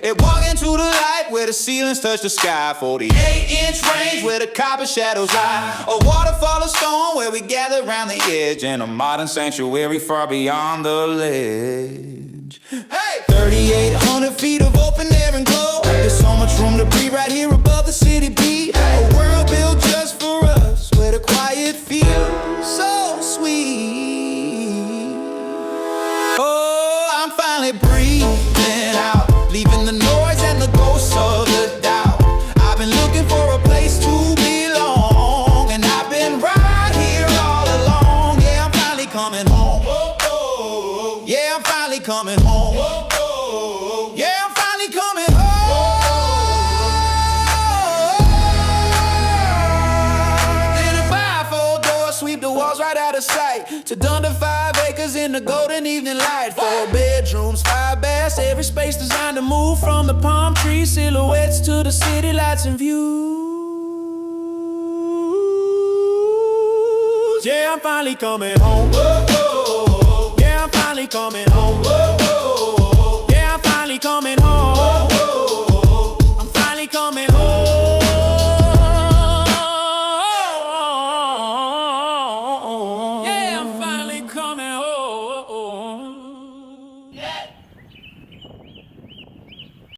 It walk into the light where the ceilings touch the sky. 48-inch range where the copper shadows lie. A waterfall of stone where we gather around the edge, and a modern sanctuary far beyond the ledge. Hey! 3,800 feet of open air and glow. There's so much room to breathe right here above the city beat. A world built just for us, where the quiet feels so sweet. Oh, I'm finally breathing out, leaving the noise and the ghosts of the doubt. I've been looking for a place to belong, and I've been right here all along. Yeah, I'm finally coming home. Yeah, I'm finally coming home. Yeah, I'm finally coming home. In a bifold door, sweep the walls right out of sight. To under 5 acres in the golden evening light. 4 bedrooms, 5 baths, every space designed to move from the palm tree silhouettes to the city lights and views. Yeah, I'm finally coming home. Yeah, I'm finally coming home.